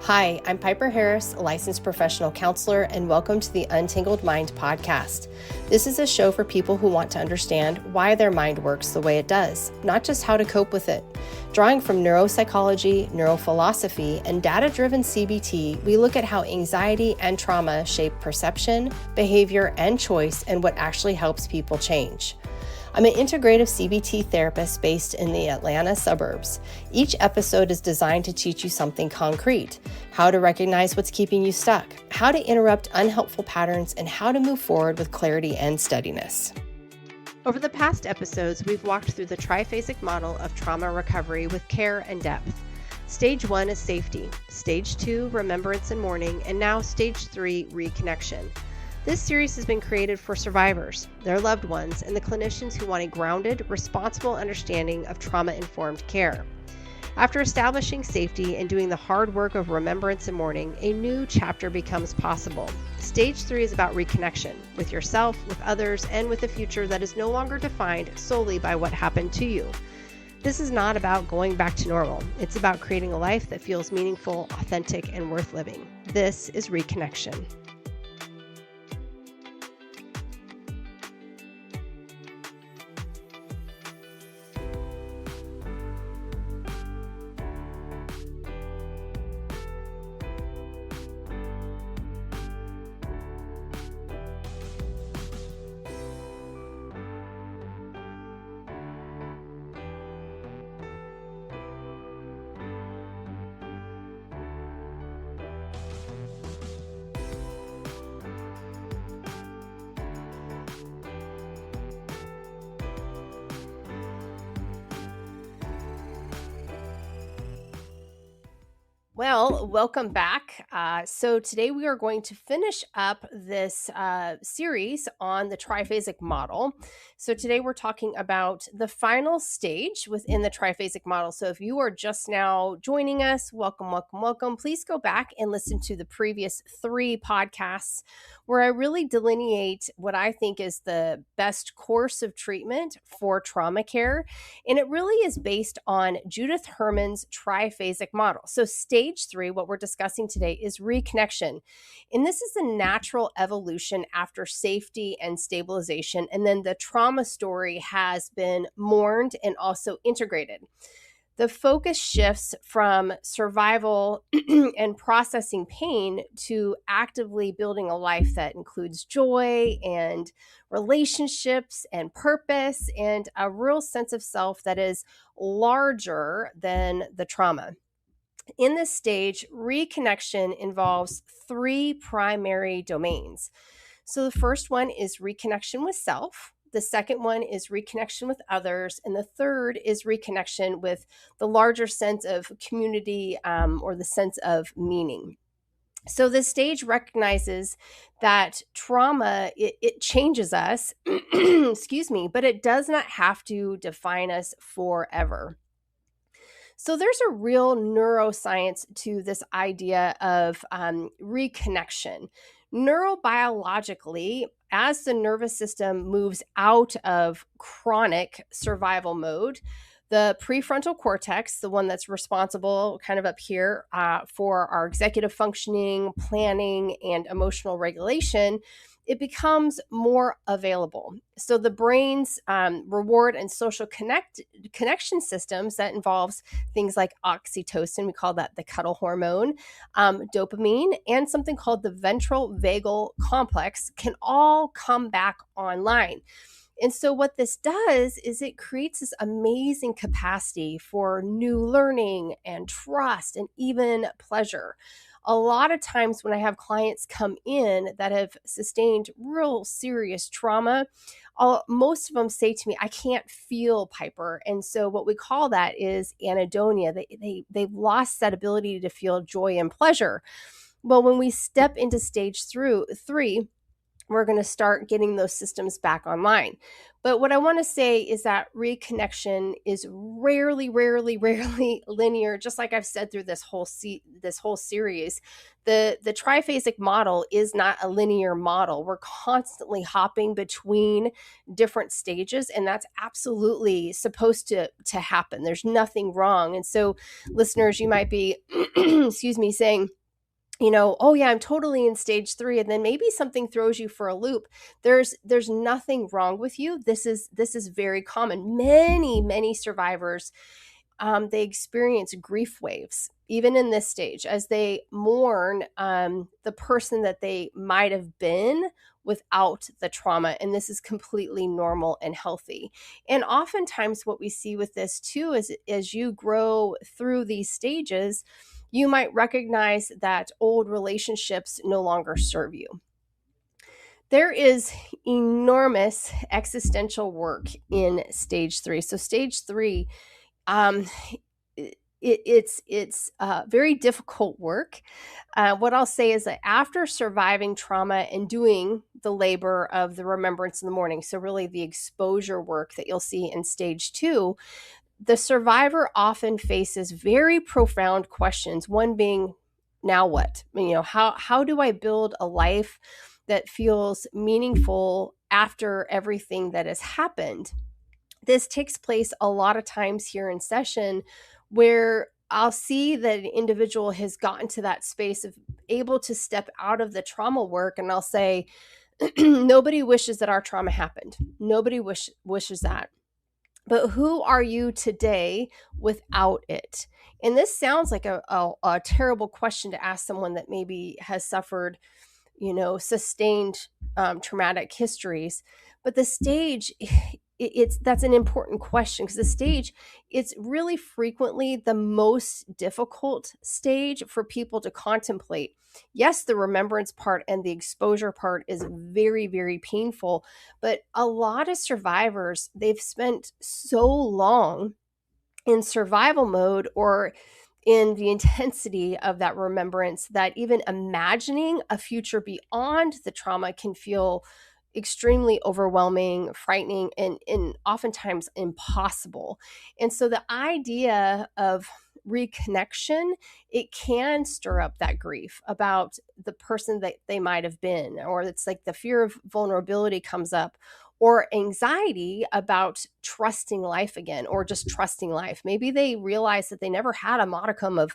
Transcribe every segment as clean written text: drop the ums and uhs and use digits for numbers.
Hi, I'm Piper Harris, a licensed professional counselor, and welcome to the Untangled Mind podcast. This is a show for people who want to understand why their mind works the way it does, not just how to cope with it. Drawing from neuropsychology, neurophilosophy, and data-driven CBT, we look at how anxiety and trauma shape perception, behavior, and choice, and what actually helps people change. I'm an integrative CBT therapist based in the Atlanta suburbs. Each episode is designed to teach you something concrete: how to recognize what's keeping you stuck, how to interrupt unhelpful patterns, and how to move forward with clarity and steadiness. Over the past episodes, we've walked through the triphasic model of trauma recovery with care and depth. Stage 1 is safety, Stage 2, remembrance and mourning, and now Stage 3, reconnection. This series has been created for survivors, their loved ones, and the clinicians who want a grounded, responsible understanding of trauma-informed care. After establishing safety and doing the hard work of remembrance and mourning, a new chapter becomes possible. Stage 3 is about reconnection with yourself, with others, and with a future that is no longer defined solely by what happened to you. This is not about going back to normal. It's about creating a life that feels meaningful, authentic, and worth living. This is reconnection. Well, welcome back. So today we are going to finish up this series on the triphasic model. So today we're talking about the final stage within the triphasic model. So if you are just now joining us, welcome, welcome, welcome. Please go back and listen to the previous 3 podcasts where I really delineate what I think is the best course of treatment for trauma care. And it really is based on Judith Herman's triphasic model. So stage 3, what we're discussing today, is reconnection. And this is a natural evolution after safety and stabilization. And then the trauma story has been mourned and also integrated. The focus shifts from survival and processing pain to actively building a life that includes joy and relationships and purpose and a real sense of self that is larger than the trauma. In this stage, reconnection involves 3 primary domains. So the first one is reconnection with self. The second one is reconnection with others. And the third is reconnection with the larger sense of community or the sense of meaning. So this stage recognizes that trauma, it changes us, excuse me, but it does not have to define us forever. So there's a real neuroscience to this idea of reconnection. Neurobiologically, as the nervous system moves out of chronic survival mode, the prefrontal cortex, the one that's responsible kind of up here for our executive functioning, planning, and emotional regulation, it becomes more available. So the brain's reward and social connection systems that involves things like oxytocin, we call that the cuddle hormone, dopamine, and something called the ventral vagal complex can all come back online. And so what this does is it creates this amazing capacity for new learning and trust and even pleasure. A lot of times when I have clients come in that have sustained real serious trauma, most of them say to me, I can't feel, Piper. And so what we call that is anhedonia. They've lost that ability to feel joy and pleasure. Well, when we step into stage 3, we're going to start getting those systems back online. But what I want to say is that reconnection is rarely linear. Just like I've said through this whole series, the triphasic model is not a linear model. We're constantly hopping between different stages, and that's absolutely supposed to happen. There's nothing wrong. And so, listeners, you might be, excuse me, saying, oh yeah, I'm totally in stage 3, and then maybe something throws you for a loop. There's nothing wrong with you. This is very common. Many survivors, they experience grief waves even in this stage as they mourn the person that they might have been without the trauma, and this is completely normal and healthy. And oftentimes what we see with this too is as you grow through these stages, you might recognize that old relationships no longer serve you. There is enormous existential work in stage 3. So stage 3, um, it's very difficult work. What I'll say is that after surviving trauma and doing the labor of the remembrance in the morning, so really the exposure work that you'll see in stage 2, the survivor often faces very profound questions. One being, now what? How do I build a life that feels meaningful after everything that has happened? This takes place a lot of times here in session where I'll see that an individual has gotten to that space of able to step out of the trauma work, and I'll say, nobody wishes that our trauma happened. Nobody wishes that. But who are you today without it? And this sounds like a terrible question to ask someone that maybe has suffered, sustained traumatic histories. But the stage, that's an important question, because the stage, it's really frequently the most difficult stage for people to contemplate. Yes, the remembrance part and the exposure part is very, very painful, but a lot of survivors, they've spent so long in survival mode or in the intensity of that remembrance that even imagining a future beyond the trauma can feel extremely overwhelming, frightening, and oftentimes impossible. And so the idea of reconnection, it can stir up that grief about the person that they might have been, or it's like the fear of vulnerability comes up, or anxiety about trusting life again, or just trusting life. Maybe they realize that they never had a modicum of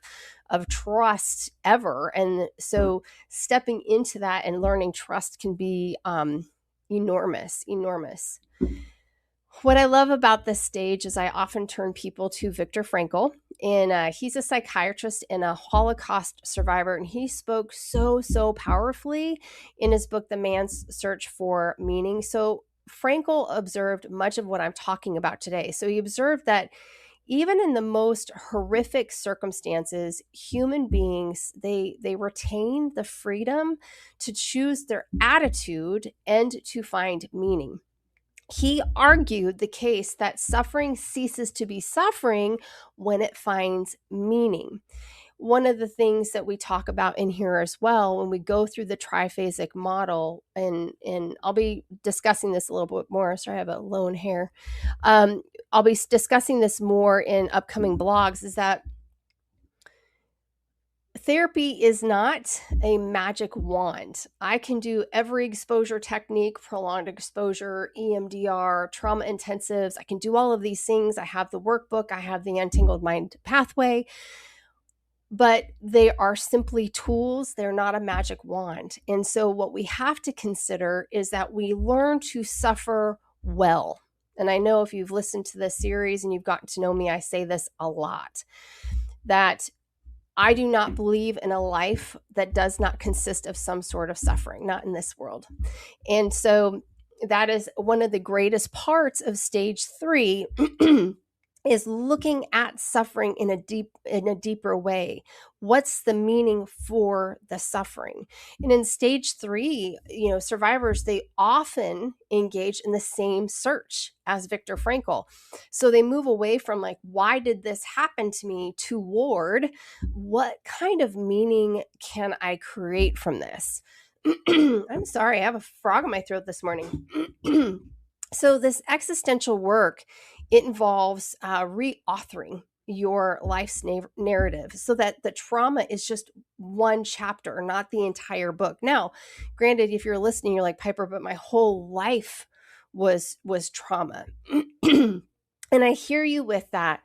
trust ever, and so stepping into that and learning trust can be enormous. What I love about this stage is I often turn people to Viktor Frankl, and he's a psychiatrist and a Holocaust survivor, and he spoke so powerfully in his book, The Man's Search for Meaning. So Frankl observed much of what I'm talking about today. So he observed that even in the most horrific circumstances, human beings, they retain the freedom to choose their attitude and to find meaning. He argued the case that suffering ceases to be suffering when it finds meaning. One of the things that we talk about in here as well, when we go through the triphasic model, and I'll be discussing this a little bit more. Sorry, I have a lone hair. I'll be discussing this more in upcoming blogs, is that therapy is not a magic wand. I can do every exposure technique, prolonged exposure, EMDR, trauma intensives. I can do all of these things. I have the workbook. I have the Untangled Mind pathway. But they are simply tools. They're not a magic wand. And so what we have to consider is that we learn to suffer well. And I know if you've listened to this series and you've gotten to know me, I say this a lot, that I do not believe in a life that does not consist of some sort of suffering, not in this world. And so that is one of the greatest parts of stage 3 is looking at suffering in a deeper way. What's the meaning for the suffering? And in stage 3, survivors, they often engage in the same search as Viktor Frankl. So they move away from like, why did this happen to me, toward what kind of meaning can I create from this? I'm sorry, I have a frog in my throat this morning. So this existential work, it involves reauthoring your life's narrative so that the trauma is just one chapter, not the entire book. Now, granted, if you're listening, you're like, Piper, but my whole life was trauma. And I hear you with that.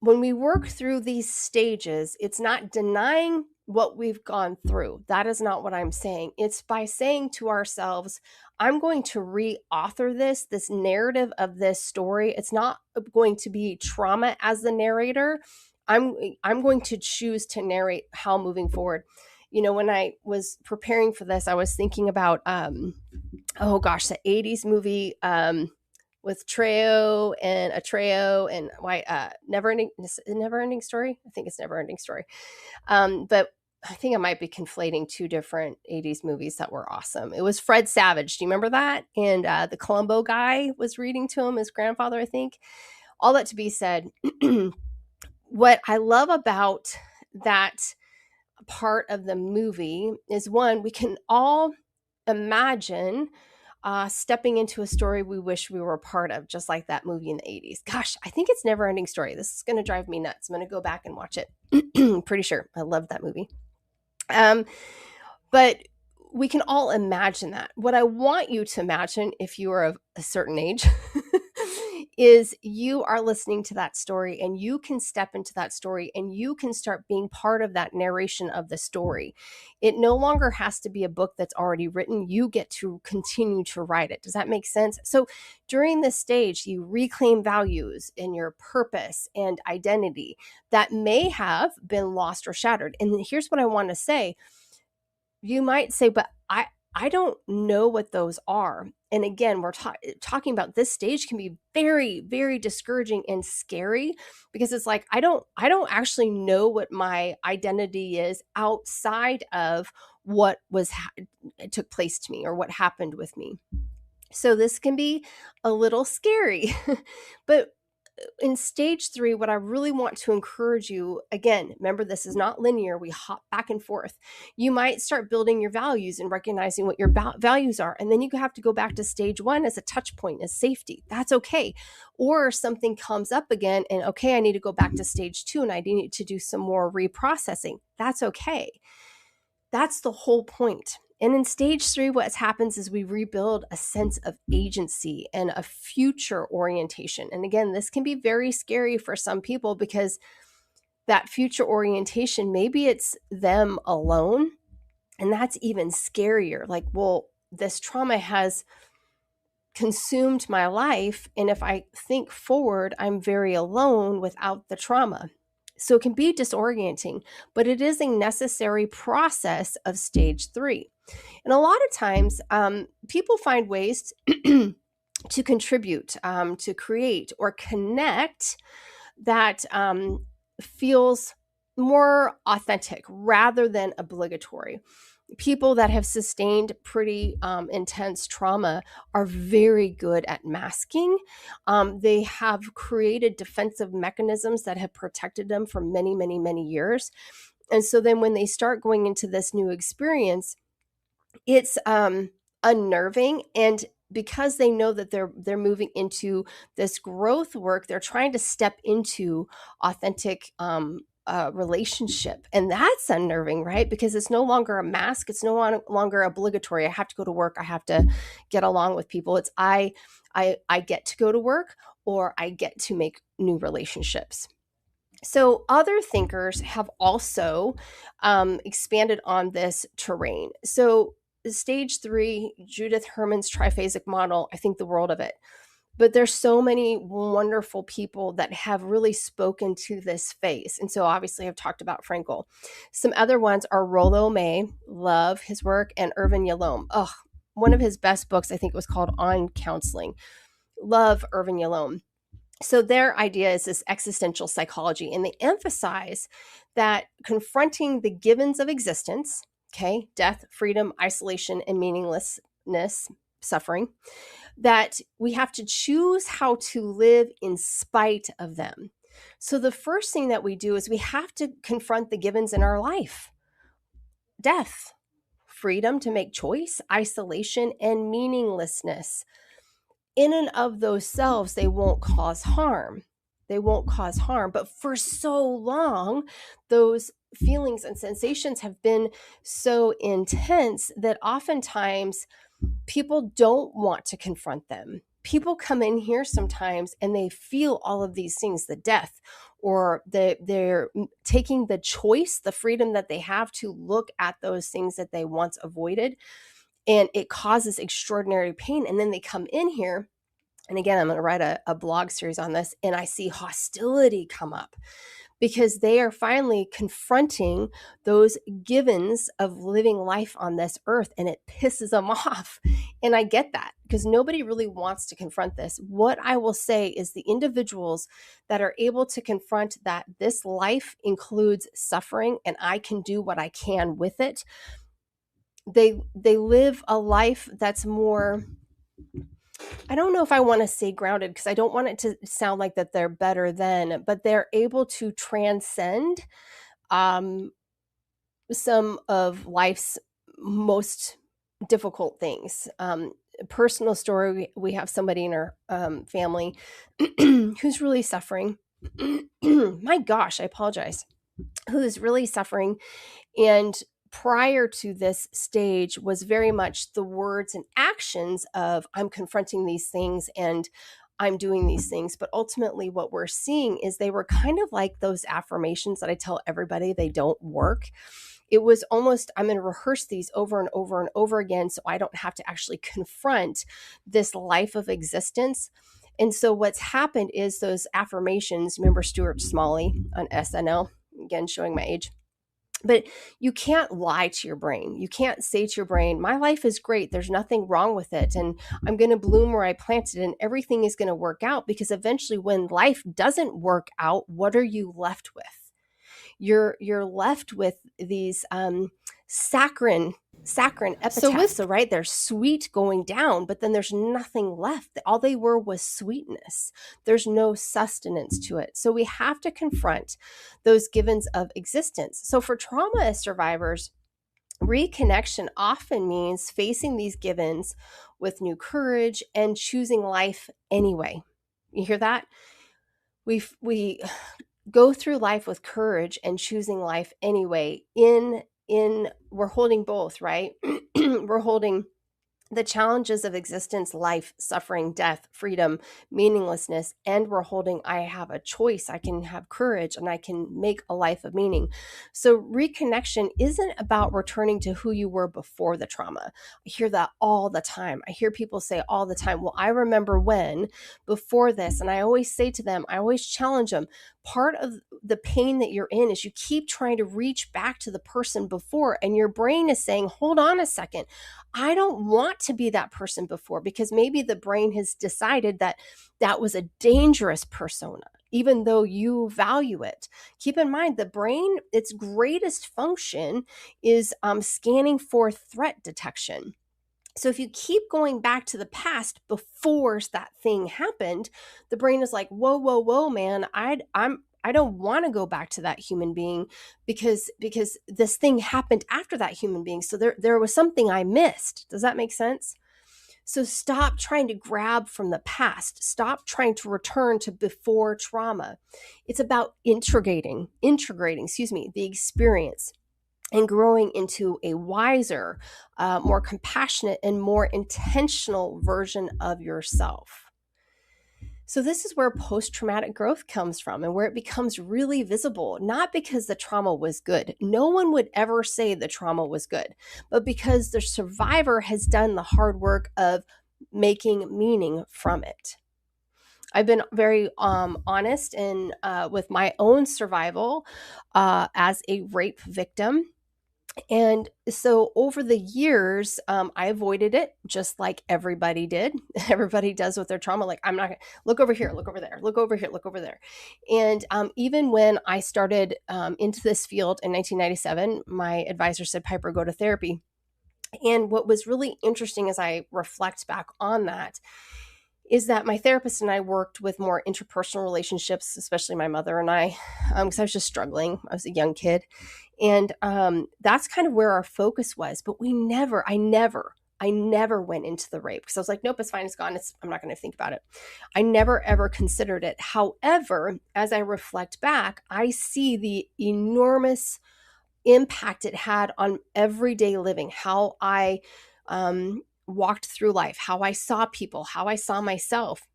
When we work through these stages, it's not denying what we've gone through. That is not what I'm saying. It's by saying to ourselves, I'm going to re-author this narrative of this story. It's not going to be trauma as the narrator. I'm going to choose to narrate how moving forward. When I was preparing for this, I was thinking about oh gosh, the 80s movie with Treo and Atreo and why Never Ending Story. I think it's Never Ending Story. But I think I might be conflating two different 80s movies that were awesome. It was Fred Savage. Do you remember that? And the Columbo guy was reading to him, his grandfather, I think. All that to be said, what I love about that part of the movie is, one, we can all imagine stepping into a story we wish we were a part of, just like that movie in the 80s. Gosh, I think it's Never Ending Story. This is going to drive me nuts. I'm going to go back and watch it. Pretty sure. I love that movie. But we can all imagine that. What I want you to imagine, if you are of a certain age, is you are listening to that story and you can step into that story and you can start being part of that narration of the story. It no longer has to be a book that's already written. You get to continue to write it. Does that make sense? So during this stage, you reclaim values in your purpose and identity that may have been lost or shattered. And here's what I want to say. You might say, but I don't know what those are. And again, we're talking about this stage can be very, very discouraging and scary, because it's like, I don't actually know what my identity is outside of what took place to me or what happened with me. So this can be a little scary, but in stage 3, what I really want to encourage you, again, remember, this is not linear. We hop back and forth. You might start building your values and recognizing what your values are. And then you have to go back to stage 1 as a touch point, as safety. That's okay. Or something comes up again and, okay, I need to go back to stage 2 and I need to do some more reprocessing. That's okay. That's the whole point. And in stage 3, what happens is we rebuild a sense of agency and a future orientation. And again, this can be very scary for some people, because that future orientation, maybe it's them alone. And that's even scarier. Like, well, this trauma has consumed my life. And if I think forward, I'm very alone without the trauma. So it can be disorienting, but it is a necessary process of stage 3. And a lot of times, people find ways to contribute, to create or connect that feels more authentic rather than obligatory. People that have sustained pretty intense trauma are very good at masking. They have created defensive mechanisms that have protected them for many, many, many years. And so then when they start going into this new experience, it's unnerving. And because they know that they're moving into this growth work, they're trying to step into authentic relationship. And that's unnerving, right? Because it's no longer a mask. It's no longer obligatory. I have to go to work. I have to get along with people. It's I get to go to work, or I get to make new relationships. So other thinkers have also expanded on this terrain. So stage 3, Judith Herman's triphasic model, I think the world of it. But there's so many wonderful people that have really spoken to this phase. And so obviously I've talked about Frankl. Some other ones are Rollo May, love his work, and Irvin Yalom. Oh, one of his best books, I think it was called On Counseling. Love Irvin Yalom. So their idea is this existential psychology, and they emphasize that confronting the givens of existence, okay, death, freedom, isolation, and meaninglessness, suffering, that we have to choose how to live in spite of them. So the first thing that we do is we have to confront the givens in our life: death, freedom to make choice, isolation, and meaninglessness. In and of those selves, they won't cause harm. They won't cause harm. But for so long, those feelings and sensations have been so intense that oftentimes people don't want to confront them people come in here sometimes and they feel all of these things, the death, or they're taking the choice, the freedom that they have to look at those things that they once avoided, and it causes extraordinary pain. And then they come in here, and again, I'm going to write a blog series on this, and I see hostility come up because they are finally confronting those givens of living life on this earth, and it pisses them off. And I get that, because nobody really wants to confront this. What I will say is the individuals that are able to confront that this life includes suffering and I can do what I can with it, they live a life that's more, I don't know if I want to say grounded, because I don't want it to sound like that they're better than, but they're able to transcend some of life's most difficult things. Personal story, we have somebody in our family who's really suffering. My gosh, I apologize. Who's really suffering. And prior to this stage was very much the words and actions of, I'm confronting these things and I'm doing these things. But ultimately what we're seeing is they were kind of like those affirmations that I tell everybody they don't work. It was almost, I'm going to rehearse these over and over and over again so I don't have to actually confront this life of existence. And so what's happened is those affirmations, remember Stuart Smalley on SNL, again, showing my age. But you can't lie to your brain. You can't say to your brain, my life is great. There's nothing wrong with it. And I'm going to bloom where I planted and everything is going to work out. Because eventually when life doesn't work out, what are you left with? You're left with these saccharine epitaphs. So right, they're sweet going down, but then there's nothing left. All they were was sweetness. There's no sustenance to it. So we have to confront those givens of existence. So for trauma survivors, reconnection often means facing these givens with new courage and choosing life anyway. You hear that? We go through life with courage and choosing life anyway. We're holding both, right? We're holding the challenges of existence, life, suffering, death, freedom, meaninglessness, and we're holding, I have a choice. I can have courage and I can make a life of meaning. So reconnection isn't about returning to who you were before the trauma. I hear that all the time. I hear people say all the time, well, I remember when before this, and I always say to them, I always challenge them, part of the pain that you're in is you keep trying to reach back to the person before, and your brain is saying, hold on a second. I don't want to be that person before, because maybe the brain has decided that that was a dangerous persona, even though you value it. Keep in mind, the brain, its greatest function is scanning for threat detection. So if you keep going back to the past before that thing happened, the brain is like, whoa, man, I don't want to go back to that human being because this thing happened after that human being. So there was something I missed. Does that make sense? So stop trying to grab from the past. Stop trying to return to before trauma. It's about integrating, the experience and growing into a wiser, more compassionate, and more intentional version of yourself. So this is where post-traumatic growth comes from and where it becomes really visible, not because the trauma was good. No one would ever say the trauma was good, but because the survivor has done the hard work of making meaning from it. I've been very honest with my own survival as a rape victim. And so over the years, I avoided it just like everybody did. Everybody does with their trauma. Like, I'm not gonna look over here, look over there, look over here, look over there. And even when I started into this field in 1997, my advisor said, Piper, go to therapy. And what was really interesting as I reflect back on that is that my therapist and I worked with more interpersonal relationships, especially my mother and I, because I was just struggling. I was a young kid. And that's kind of where our focus was. But I never went into the rape, because I was like, nope, it's fine. It's gone. I'm not going to think about it. I never, ever considered it. However, as I reflect back, I see the enormous impact it had on everyday living, how I walked through life, how I saw people, how I saw myself.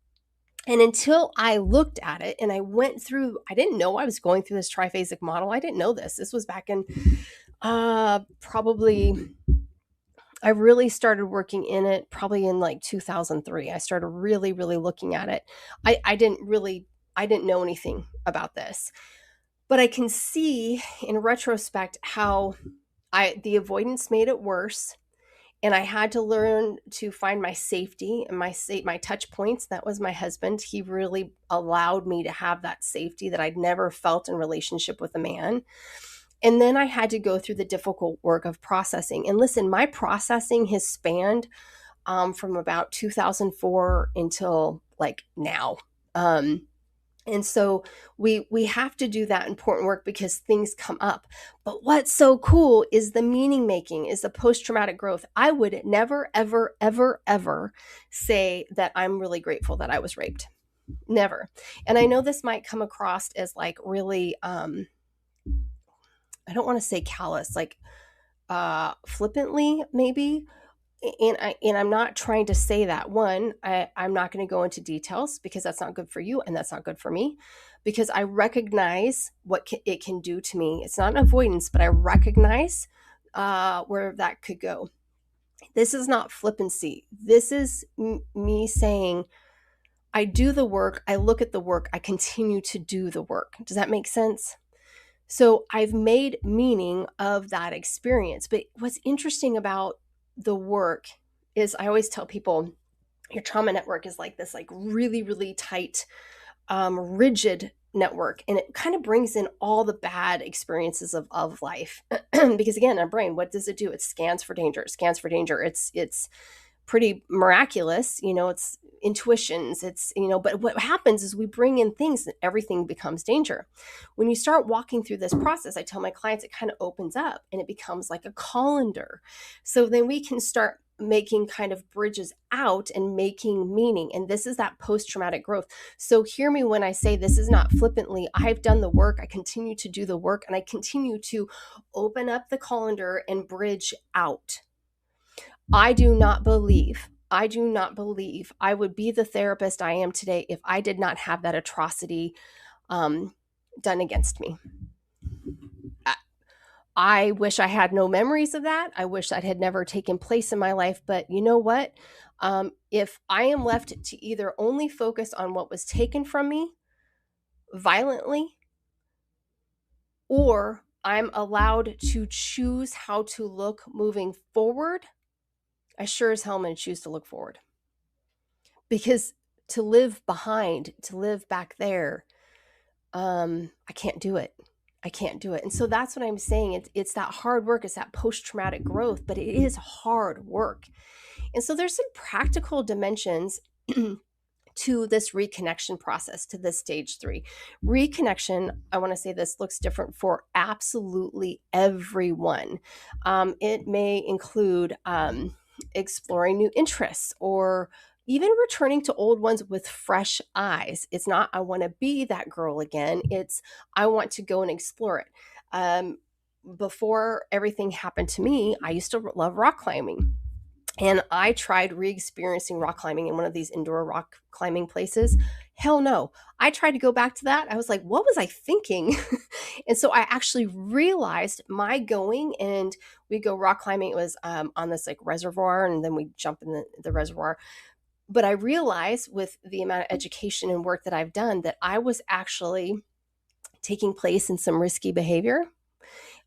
And until I looked at it and I went through, I didn't know I was going through this triphasic model. I didn't know this. This was back in probably, I really started working in it probably in like 2003. I started really, really looking at it. I didn't know anything about this, but I can see in retrospect how the avoidance made it worse. And I had to learn to find my safety and my touch points. That was my husband. He really allowed me to have that safety that I'd never felt in relationship with a man. And then I had to go through the difficult work of processing. And listen, my processing has spanned from about 2004 until like now. And so we have to do that important work because things come up. But what's so cool is the meaning making, is the post-traumatic growth. I would never, ever, ever, ever say that I'm really grateful that I was raped. Never. And I know this might come across as like really, I don't want to say callous, like flippantly maybe. And I'm not trying to say that. One, I'm not going to go into details because that's not good for you and that's not good for me, because I recognize what it can do to me. It's not an avoidance, but I recognize where that could go. This is not flippancy. This is me saying, I do the work, I look at the work, I continue to do the work. Does that make sense? So I've made meaning of that experience. But what's interesting about the work is, I always tell people, your trauma network is like this, like really, really tight, rigid network. And it kind of brings in all the bad experiences of life. Because again, our brain, what does it do? It scans for danger. It's pretty miraculous, it's intuitions, but what happens is we bring in things and everything becomes danger. When you start walking through this process, I tell my clients, it kind of opens up and it becomes like a colander. So then we can start making kind of bridges out and making meaning. And this is that post-traumatic growth. So hear me when I say this is not flippantly. I've done the work. I continue to do the work, and I continue to open up the colander and bridge out. I do not believe I would be the therapist I am today if I did not have that atrocity done against me. I wish I had no memories of that. I wish that had never taken place in my life. But you know what? If I am left to either only focus on what was taken from me violently, or I'm allowed to choose how to look moving forward, I sure as hell am going to choose to look forward. Because to live behind, to live back there, I can't do it. And so that's what I'm saying. It's that hard work. It's that post-traumatic growth, but it is hard work. And so there's some practical dimensions to this reconnection process, to this stage 3. Reconnection, I want to say this looks different for absolutely everyone. It may include exploring new interests, or even returning to old ones with fresh eyes. It's not, I want to be that girl again. It's, I want to go and explore it. Before everything happened to me, I used to love rock climbing. And I tried re-experiencing rock climbing in one of these indoor rock climbing places. Hell no. I tried to go back to that. I was like, what was I thinking? And so I actually realized my going, and we go rock climbing. It was on this like reservoir, and then we jump in the reservoir. But I realized with the amount of education and work that I've done that I was actually taking place in some risky behavior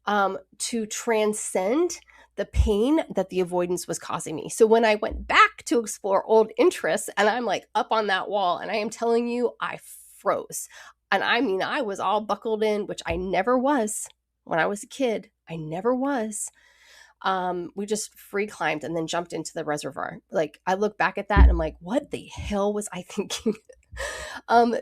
to transcend the pain that the avoidance was causing me. So when I went back to explore old interests, and I'm like up on that wall, and I am telling you, I froze. And I mean, I was all buckled in, which I never was when I was a kid. I never was. We just free climbed and then jumped into the reservoir. Like, I look back at that and I'm like, what the hell was I thinking?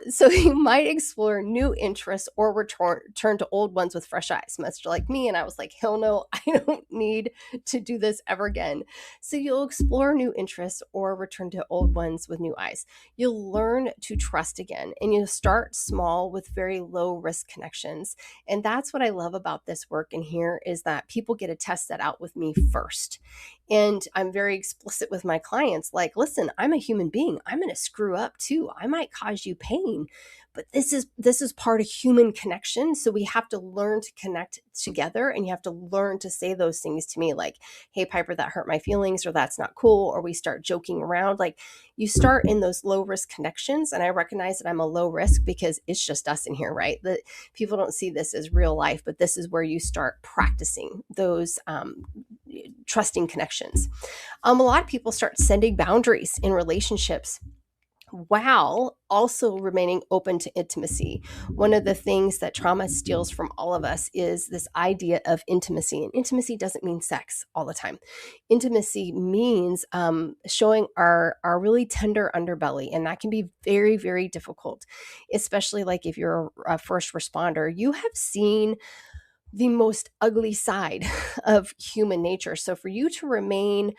So you might explore new interests or return to old ones with fresh eyes, much like me. And I was like, hell no, I don't need to do this ever again. So you'll explore new interests or return to old ones with new eyes. You'll learn to trust again, and you'll start small with very low risk connections. And that's what I love about this work in here, is that people get to test that out with me first. And I'm very explicit with my clients, like, listen, I'm a human being. I'm going to screw up too. I might cause you pain, but this is part of human connection. So we have to learn to connect together, and you have to learn to say those things to me, like, hey, Piper, that hurt my feelings, or that's not cool, or we start joking around. Like, you start in those low risk connections. And I recognize that I'm a low risk because it's just us in here, right? That people don't see this as real life, but this is where you start practicing those trusting connections. A lot of people start setting boundaries in relationships while also remaining open to intimacy. One of the things that trauma steals from all of us is this idea of intimacy. And intimacy doesn't mean sex all the time. Intimacy means showing our really tender underbelly. And that can be very, very difficult, especially like if you're a first responder. You have seen the most ugly side of human nature. So for you to remain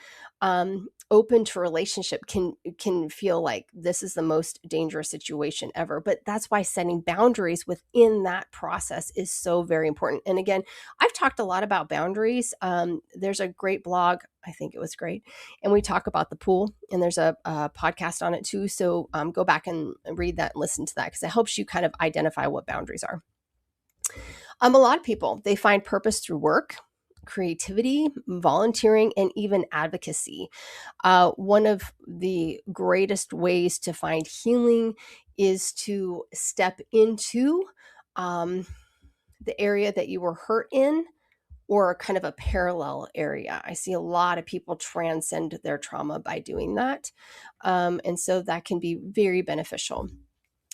open to relationship can feel like this is the most dangerous situation ever. But that's why setting boundaries within that process is so very important. And again, I've talked a lot about boundaries. There's a great blog, I think it was great, and we talk about the pool, and there's a podcast on it too. So go back and read that and listen to that, because it helps you kind of identify what boundaries are. A lot of people, they find purpose through work, creativity, volunteering, and even advocacy. One of the greatest ways to find healing is to step into the area that you were hurt in, or kind of a parallel area. I see a lot of people transcend their trauma by doing that. And so that can be very beneficial.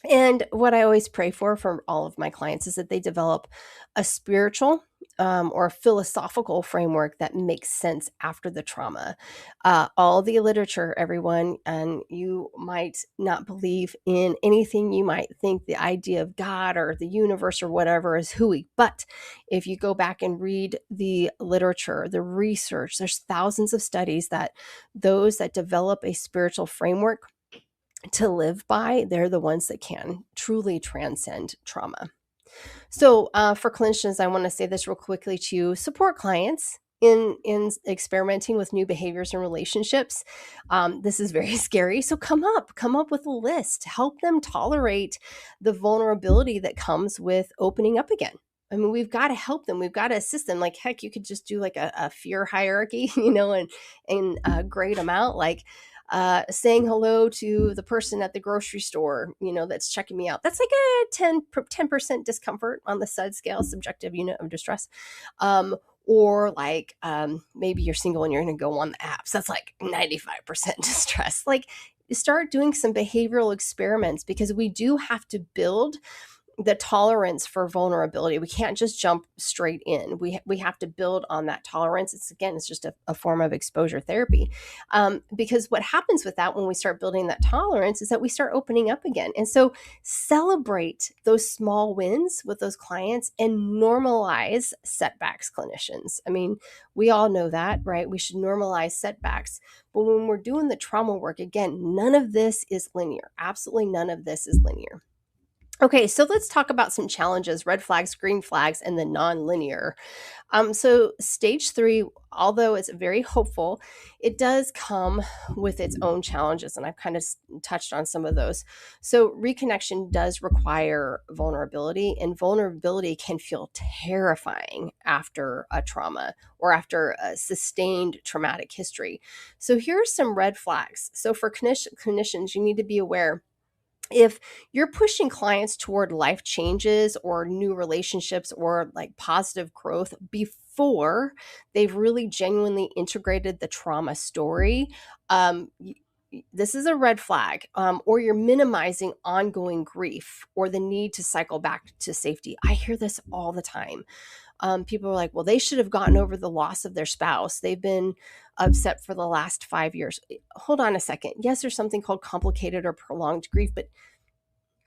And what I always pray for all of my clients is that they develop a spiritual or philosophical framework that makes sense after the trauma. All the literature, everyone, and you might not believe in anything. You might think the idea of God or the universe or whatever is hooey. But if you go back and read the literature, the research, there's thousands of studies that those that develop a spiritual framework to live by, they're the ones that can truly transcend trauma. So for clinicians, I want to say this real quickly to you: support clients in experimenting with new behaviors and relationships. This is very scary. So come up with a list. Help them tolerate the vulnerability that comes with opening up again. I mean, we've got to help them. We've got to assist them. Like, heck, you could just do like a fear hierarchy, and grade them out. Like, saying hello to the person at the grocery store, that's checking me out. That's like a 10% discomfort on the SUD scale, subjective unit of distress. Or like maybe you're single and you're going to go on the apps. That's like 95% distress. Like, start doing some behavioral experiments, because we do have to build the tolerance for vulnerability. We can't just jump straight in. We have to build on that tolerance. It's just a form of exposure therapy. Because what happens with that when we start building that tolerance is that we start opening up again. And so celebrate those small wins with those clients and normalize setbacks, clinicians. I mean, we all know that, right? We should normalize setbacks. But when we're doing the trauma work, again, none of this is linear. Absolutely none of this is linear. Okay, so let's talk about some challenges: red flags, green flags, and the non-linear. So stage 3, although it's very hopeful, it does come with its own challenges, and I've kind of touched on some of those. So reconnection does require vulnerability, and vulnerability can feel terrifying after a trauma or after a sustained traumatic history. So here are some red flags. So for clinicians, you need to be aware: if you're pushing clients toward life changes or new relationships or like positive growth before they've really genuinely integrated the trauma story, this is a red flag. Or you're minimizing ongoing grief or the need to cycle back to safety. I hear this all the time. People are like, well, they should have gotten over the loss of their spouse. They've been upset for the last 5 years. Hold on a second. Yes, there's something called complicated or prolonged grief, but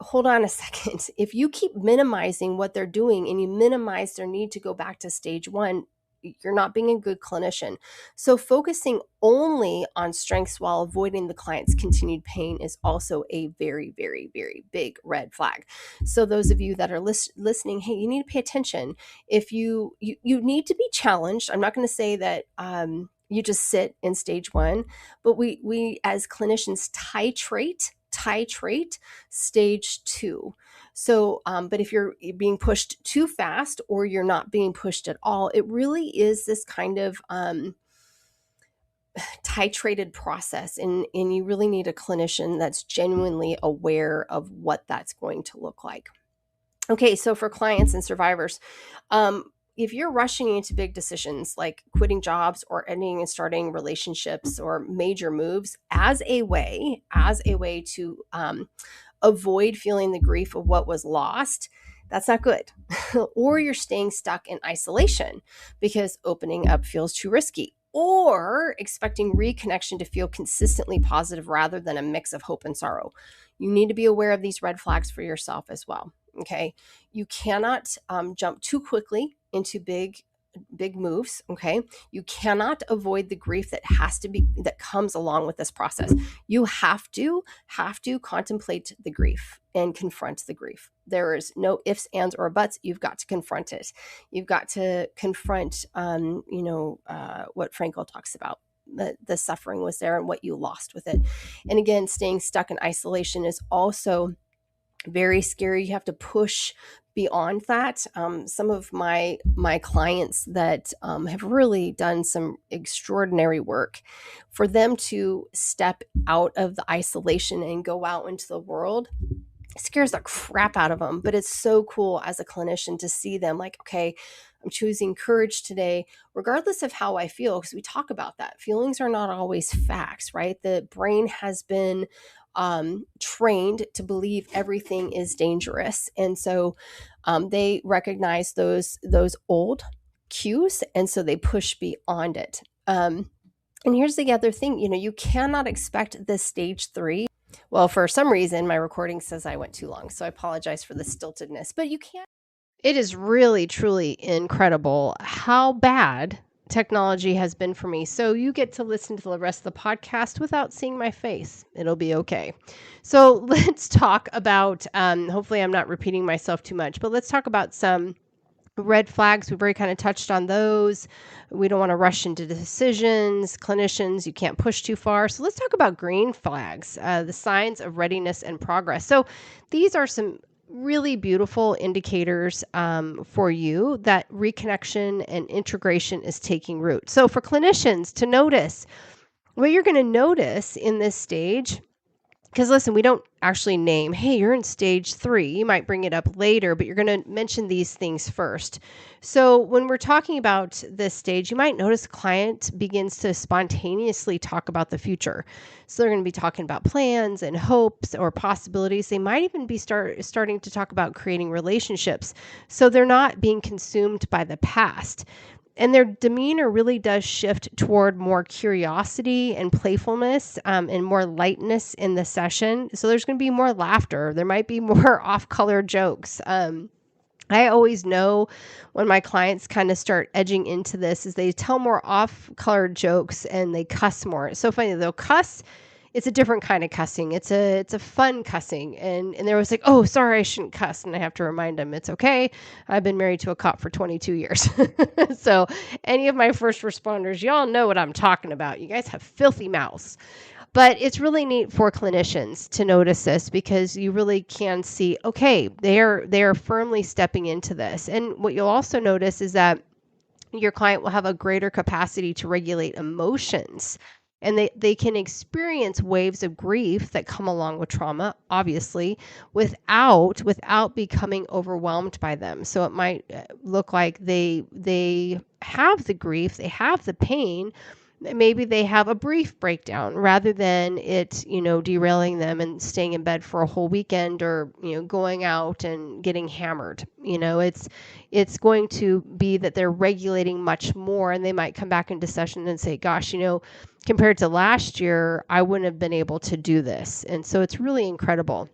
hold on a second. If you keep minimizing what they're doing and you minimize their need to go back to stage one, you're not being a good clinician. So focusing only on strengths while avoiding the client's continued pain is also a very, very, very big red flag. So those of you that are listening, hey, you need to pay attention. If you need to be challenged. I'm not going to say that you just sit in stage one, but we as clinicians titrate stage two. So, but if you're being pushed too fast or you're not being pushed at all, it really is this kind of titrated process. And you really need a clinician that's genuinely aware of what that's going to look like. Okay, so for clients and survivors, if you're rushing into big decisions like quitting jobs or ending and starting relationships or major moves as a way to avoid feeling the grief of what was lost, that's not good. Or you're staying stuck in isolation because opening up feels too risky, or expecting reconnection to feel consistently positive rather than a mix of hope and sorrow. You need to be aware of these red flags for yourself as well. Okay. You cannot jump too quickly into big moves. Okay. You cannot avoid the grief that comes along with this process. You have to contemplate the grief and confront the grief. There is no ifs, ands, or buts. You've got to confront it. You've got to confront, what Frankl talks about. The suffering was there and what you lost with it. And again, staying stuck in isolation is also very scary. You have to push beyond that. Some of my clients that have really done some extraordinary work, for them to step out of the isolation and go out into the world, scares the crap out of them. But it's so cool as a clinician to see them like, okay, I'm choosing courage today, regardless of how I feel, because we talk about that. Feelings are not always facts, right? The brain has been trained to believe everything is dangerous. And so they recognize those old cues. And so they push beyond it. And here's the other thing, you cannot expect this stage 3. Well, for some reason, my recording says I went too long, so I apologize for the stiltedness, but you can't. It is really, truly incredible how bad technology has been for me. So you get to listen to the rest of the podcast without seeing my face. It'll be okay. So let's talk about, hopefully I'm not repeating myself too much, but let's talk about some red flags. We've already kind of touched on those. We don't want to rush into decisions. Clinicians, you can't push too far. So let's talk about green flags, the signs of readiness and progress. So these are some really beautiful indicators for you that reconnection and integration is taking root. So for clinicians to notice, what you're going to notice in this stage, because listen, we don't actually name, hey, you're in stage 3. You might bring it up later, but you're going to mention these things first. So when we're talking about this stage, you might notice a client begins to spontaneously talk about the future. So they're going to be talking about plans and hopes or possibilities. They might even be starting to talk about creating relationships. So they're not being consumed by the past. And their demeanor really does shift toward more curiosity and playfulness and more lightness in the session. So there's going to be more laughter. There might be more off-color jokes. I always know when my clients kind of start edging into this is they tell more off-color jokes and they cuss more. It's so funny. They'll cuss. It's a different kind of cussing. It's a fun cussing. And they're always like, oh, sorry, I shouldn't cuss. And I have to remind them, it's okay. I've been married to a cop for 22 years. So any of my first responders, y'all know what I'm talking about. You guys have filthy mouths. But it's really neat for clinicians to notice this because you really can see, okay, they are firmly stepping into this. And what you'll also notice is that your client will have a greater capacity to regulate emotions. And they can experience waves of grief that come along with trauma, obviously, without becoming overwhelmed by them. So it might look like they have the grief, they have the pain. Maybe they have a brief breakdown rather than it, derailing them and staying in bed for a whole weekend or, going out and getting hammered. It's going to be that they're regulating much more, and they might come back into session and say, gosh, compared to last year, I wouldn't have been able to do this. And so it's really incredible.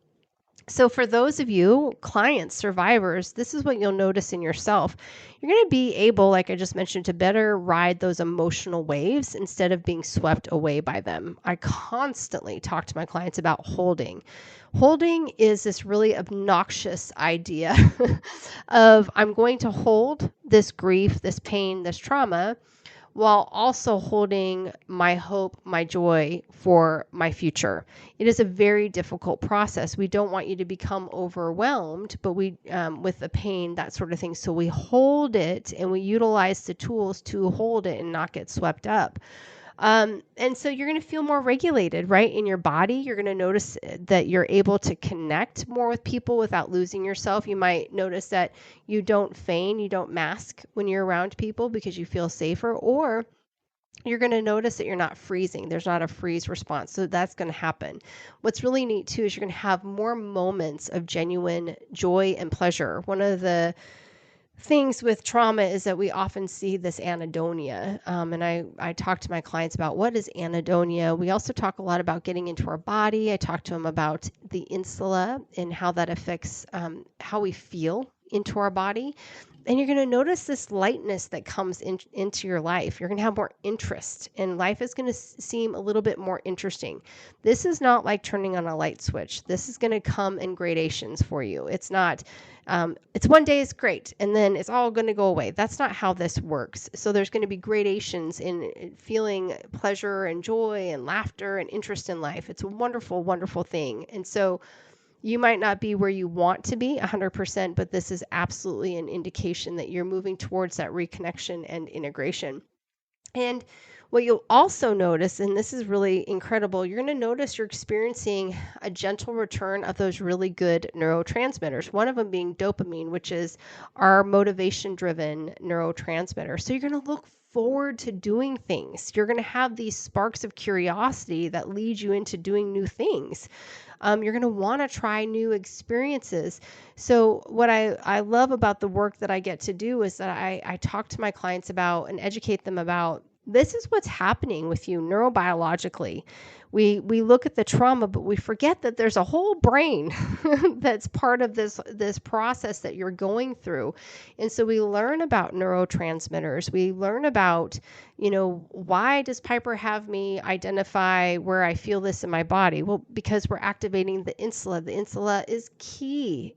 So for those of you clients, survivors, this is what you'll notice in yourself. You're going to be able, like I just mentioned, to better ride those emotional waves instead of being swept away by them. I constantly talk to my clients about holding. Holding is this really obnoxious idea of I'm going to hold this grief, this pain, this trauma, while also holding my hope, my joy for my future. It is a very difficult process. We don't want you to become overwhelmed, but with the pain, that sort of thing. So we hold it and we utilize the tools to hold it and not get swept up. And so you're going to feel more regulated, right? In your body, you're going to notice that you're able to connect more with people without losing yourself. You might notice that you don't feign, you don't mask when you're around people because you feel safer, or you're going to notice that you're not freezing. There's not a freeze response. So that's going to happen. What's really neat too is you're going to have more moments of genuine joy and pleasure. One of the things with trauma is that we often see this anhedonia. And I talk to my clients about what is anhedonia. We also talk a lot about getting into our body. I talk to them about the insula and how that affects how we feel into our body. And you're going to notice this lightness that comes into your life. You're going to have more interest, and life is going to seem a little bit more interesting. This is not like turning on a light switch. This is going to come in gradations for you. It's not, it's one day is great, and then it's all going to go away. That's not how this works. So there's going to be gradations in feeling pleasure and joy and laughter and interest in life. It's a wonderful, wonderful thing. And so you might not be where you want to be 100%, but this is absolutely an indication that you're moving towards that reconnection and integration. And what you'll also notice, and this is really incredible, you're going to notice you're experiencing a gentle return of those really good neurotransmitters, one of them being dopamine, which is our motivation-driven neurotransmitter. So you're going to look forward to doing things. You're going to have these sparks of curiosity that lead you into doing new things. You're going to want to try new experiences. So what I love about the work that I get to do is that I talk to my clients about and educate them about this is what's happening with you neurobiologically. We look at the trauma, but we forget that there's a whole brain that's part of this process that you're going through. And so we learn about neurotransmitters. We learn about, why does Piper have me identify where I feel this in my body? Well, because we're activating the insula. The insula is key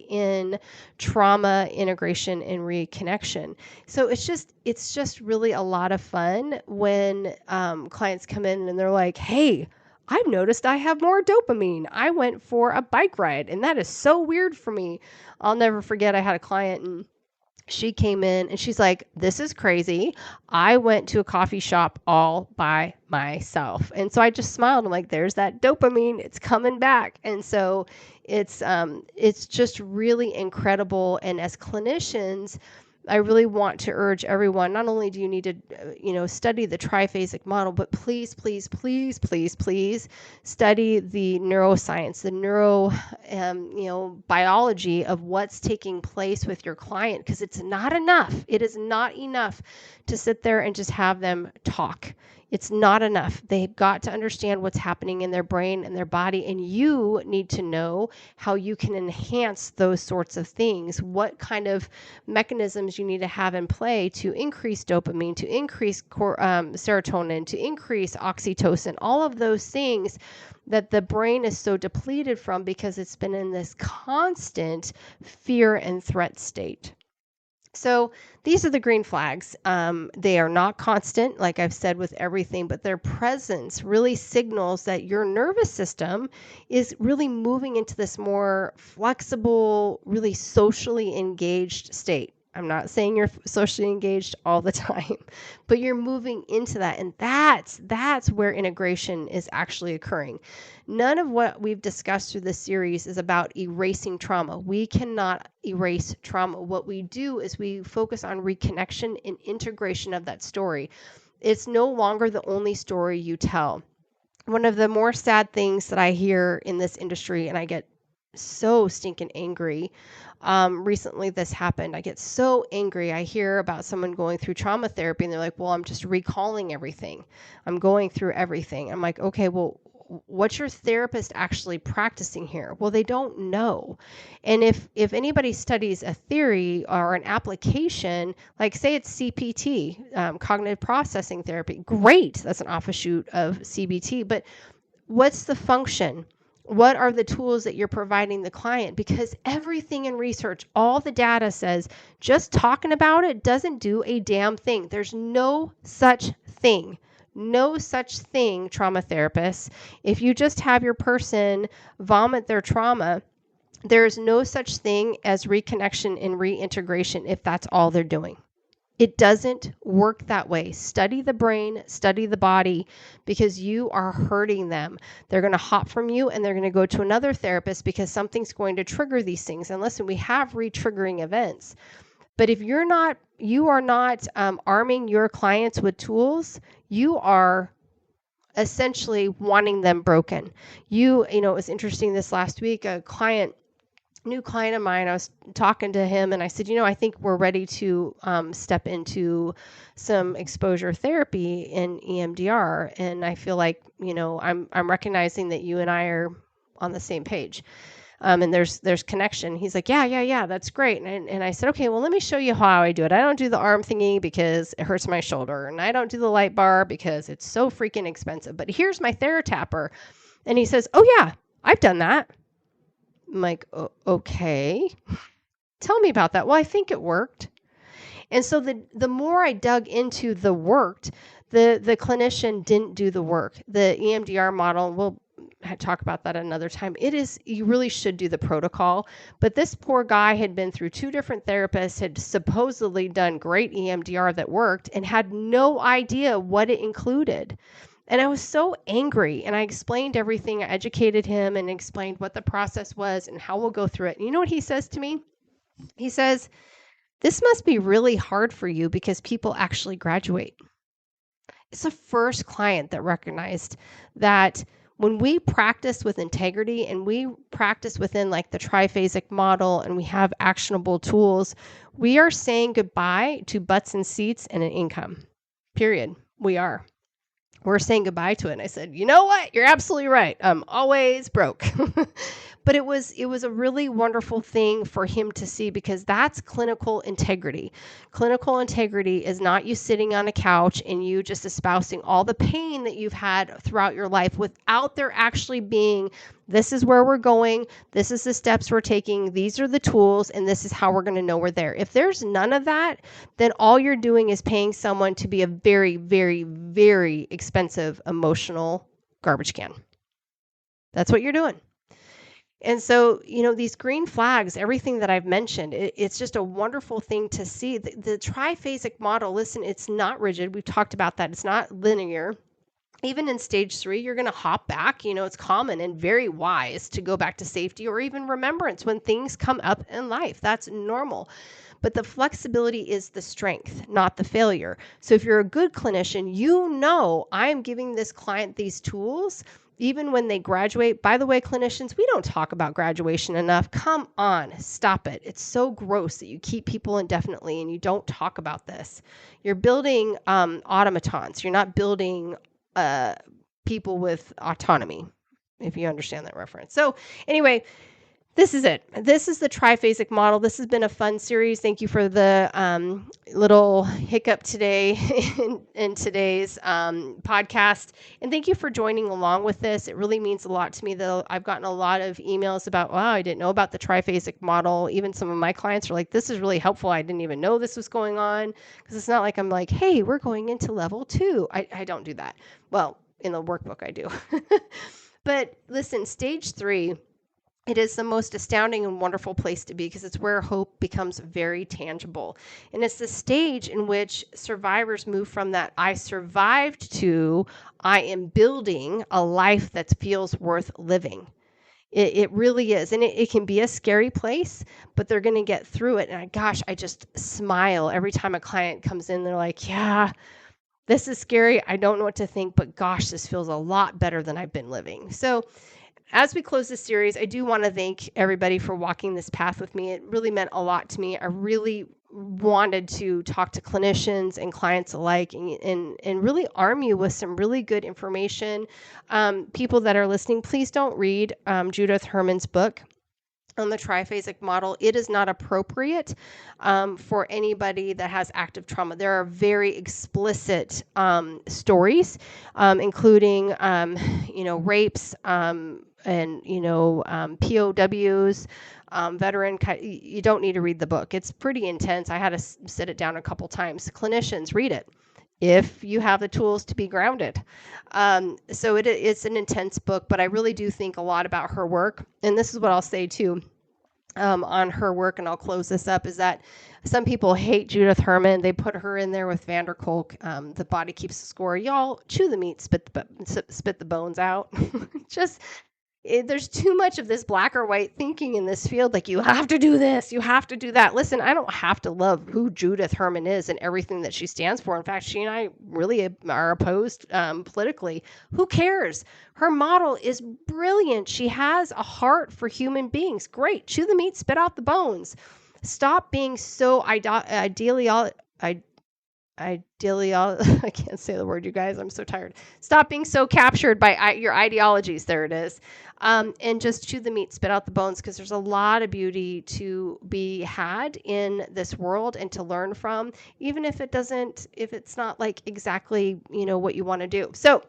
in trauma integration and reconnection. So it's just really a lot of fun when clients come in and they're like, hey, I've noticed I have more dopamine. I went for a bike ride, and that is so weird for me. I'll never forget, I had a client, and she came in and she's like, this is crazy. I went to a coffee shop all by myself. And so I just smiled. I'm like, there's that dopamine. It's coming back. And so it's just really incredible. And as clinicians, I really want to urge everyone, not only do you need to, study the triphasic model, but please, please, please, please, please study the neuroscience, the biology of what's taking place with your client, because it's not enough. It is not enough to sit there and just have them talk. It's not enough. They've got to understand what's happening in their brain and their body, and you need to know how you can enhance those sorts of things, what kind of mechanisms you need to have in play to increase dopamine, to increase serotonin, to increase oxytocin, all of those things that the brain is so depleted from because it's been in this constant fear and threat state. So these are the green flags. They are not constant, like I've said with everything, but their presence really signals that your nervous system is really moving into this more flexible, really socially engaged state. I'm not saying you're socially engaged all the time, but you're moving into that. And that's where integration is actually occurring. None of what we've discussed through this series is about erasing trauma. We cannot erase trauma. What we do is we focus on reconnection and integration of that story. It's no longer the only story you tell. One of the more sad things that I hear in this industry, and I get so stinking angry. Recently this happened. I get so angry. I hear about someone going through trauma therapy and they're like, well, I'm just recalling everything. I'm going through everything. I'm like, okay, well, what's your therapist actually practicing here? Well, they don't know. And if anybody studies a theory or an application, like say it's CPT, cognitive processing therapy, great. That's an offshoot of CBT. But what's the function? What are the tools that you're providing the client? Because everything in research, all the data says just talking about it doesn't do a damn thing. There's no such thing. No such thing, trauma therapists. If you just have your person vomit their trauma, there's no such thing as reconnection and reintegration if that's all they're doing. It doesn't work that way. Study the brain, study the body, because you are hurting them. They're going to hop from you and they're going to go to another therapist because something's going to trigger these things. And listen, we have re-triggering events. But if you are not arming your clients with tools, you are essentially wanting them broken. It was interesting this last week, new client of mine, I was talking to him and I said, I think we're ready to step into some exposure therapy in EMDR. And I feel like, I'm recognizing that you and I are on the same page. And there's connection. He's like, yeah, that's great. And I said, okay, well, let me show you how I do it. I don't do the arm thingy because it hurts my shoulder. And I don't do the light bar because it's so freaking expensive. But here's my TheraTapper. And he says, oh yeah, I've done that. I'm like, okay, tell me about that. Well, I think it worked. And so the more I dug into the worked, the clinician didn't do the work. The EMDR model, we'll talk about that another time. You really should do the protocol. But this poor guy had been through 2 different therapists, had supposedly done great EMDR that worked, and had no idea what it included. And I was so angry, and I explained everything. I educated him and explained what the process was and how we'll go through it. And you know what he says to me? He says, this must be really hard for you because people actually graduate. It's the first client that recognized that when we practice with integrity and we practice within like the triphasic model and we have actionable tools, we are saying goodbye to butts and seats and an income. Period. We're saying goodbye to it. And I said, you know what? You're absolutely right. I'm always broke. But it was a really wonderful thing for him to see, because that's clinical integrity. Clinical integrity is not you sitting on a couch and you just espousing all the pain that you've had throughout your life without there actually being, this is where we're going, this is the steps we're taking, these are the tools, and this is how we're going to know we're there. If there's none of that, then all you're doing is paying someone to be a very, very, very expensive emotional garbage can. That's what you're doing. And so, these green flags, everything that I've mentioned, it's just a wonderful thing to see. The triphasic model, listen, it's not rigid. We've talked about that. It's not linear. Even in stage 3, you're going to hop back. It's common and very wise to go back to safety or even remembrance when things come up in life. That's normal. But the flexibility is the strength, not the failure. So if you're a good clinician, I'm giving this client these tools even when they graduate. By the way, clinicians, we don't talk about graduation enough. Come on, stop it. It's so gross that you keep people indefinitely and you don't talk about this. You're building automatons. You're not building people with autonomy, if you understand that reference. So anyway, this is it. This is the triphasic model. This has been a fun series. Thank you for the little hiccup today in today's podcast. And thank you for joining along with this. It really means a lot to me, though. I've gotten a lot of emails about, wow, I didn't know about the triphasic model. Even some of my clients are like, this is really helpful. I didn't even know this was going on. Because it's not like I'm like, hey, we're going into level 2. I don't do that. Well, in the workbook I do. But listen, stage 3, it is the most astounding and wonderful place to be, because it's where hope becomes very tangible. And it's the stage in which survivors move from that I survived to I am building a life that feels worth living. It really is. And it can be a scary place, but they're going to get through it. And I just smile every time a client comes in. They're like, yeah, this is scary. I don't know what to think, but gosh, this feels a lot better than I've been living. So as we close this series, I do want to thank everybody for walking this path with me. It really meant a lot to me. I really wanted to talk to clinicians and clients alike and really arm you with some really good information. People that are listening, please don't read Judith Herman's book on the triphasic model. It is not appropriate for anybody that has active trauma. There are very explicit stories, including, rapes and, POWs, veteran. You don't need to read the book. It's pretty intense. I had to sit it down a couple times. Clinicians, read it if you have the tools to be grounded. So it's an intense book, but I really do think a lot about her work. And this is what I'll say too on her work, and I'll close this up, is that some people hate Judith Herman. They put her in there with Vander Kolk. The body keeps the score. Y'all chew the meat, spit the bones out. There's too much of this black or white thinking in this field. Like, you have to do this, you have to do that. Listen, I don't have to love who Judith Herman is and everything that she stands for. In fact, she and I really are opposed politically. Who cares? Her model is brilliant. She has a heart for human beings. Great. Chew the meat, spit out the bones. Stop being so I can't say the word, you guys. I'm so tired. Stop being so captured by your ideologies. There it is. And just chew the meat, spit out the bones, because there's a lot of beauty to be had in this world and to learn from, even if it's not like exactly, what you want to do. So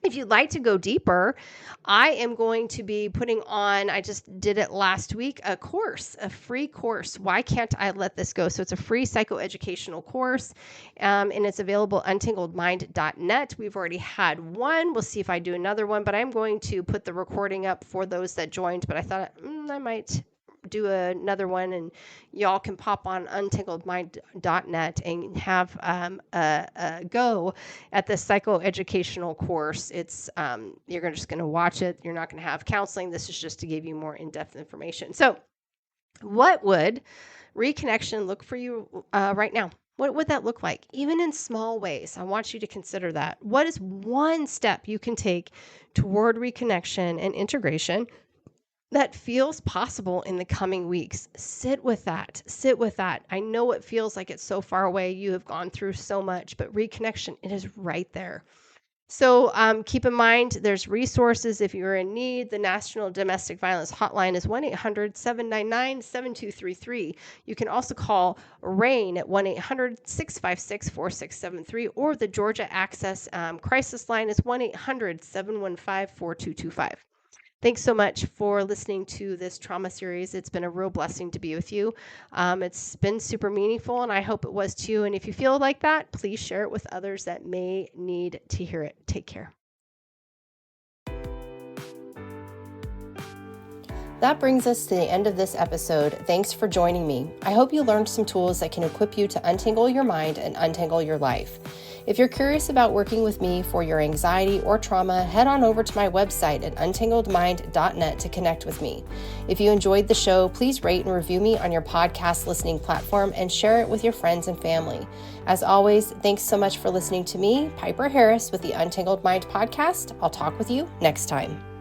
if you'd like to go deeper, I am going to be putting on, I just did it last week, a free course. Why can't I let this go? So it's a free psychoeducational course, and it's available at untangledmind.net. We've already had one. We'll see if I do another one, but I'm going to put the recording up for those that joined, but I thought I might do another one, and y'all can pop on untangledmind.net and have a go at this psychoeducational course. It's you're just going to watch it. You're not going to have counseling. This is just to give you more in-depth information. So what would reconnection look for you right now? What would that look like? Even in small ways, I want you to consider that. What is one step you can take toward reconnection and integration that feels possible in the coming weeks? Sit with that. I know it feels like it's so far away. You have gone through so much, but reconnection, it is right there. So keep in mind, there's resources if you're in need. The National Domestic Violence Hotline is 1-800-799-7233. You can also call RAIN at 1-800-656-4673, or the Georgia Access Crisis Line is 1-800-715-4225. Thanks so much for listening to this trauma series. It's been a real blessing to be with you. It's been super meaningful, and I hope it was too. And if you feel like that, please share it with others that may need to hear it. Take care. That brings us to the end of this episode. Thanks for joining me. I hope you learned some tools that can equip you to untangle your mind and untangle your life. If you're curious about working with me for your anxiety or trauma, head on over to my website at untangledmind.net to connect with me. If you enjoyed the show, please rate and review me on your podcast listening platform and share it with your friends and family. As always, thanks so much for listening to me, Piper Harris, with the Untangled Mind podcast. I'll talk with you next time.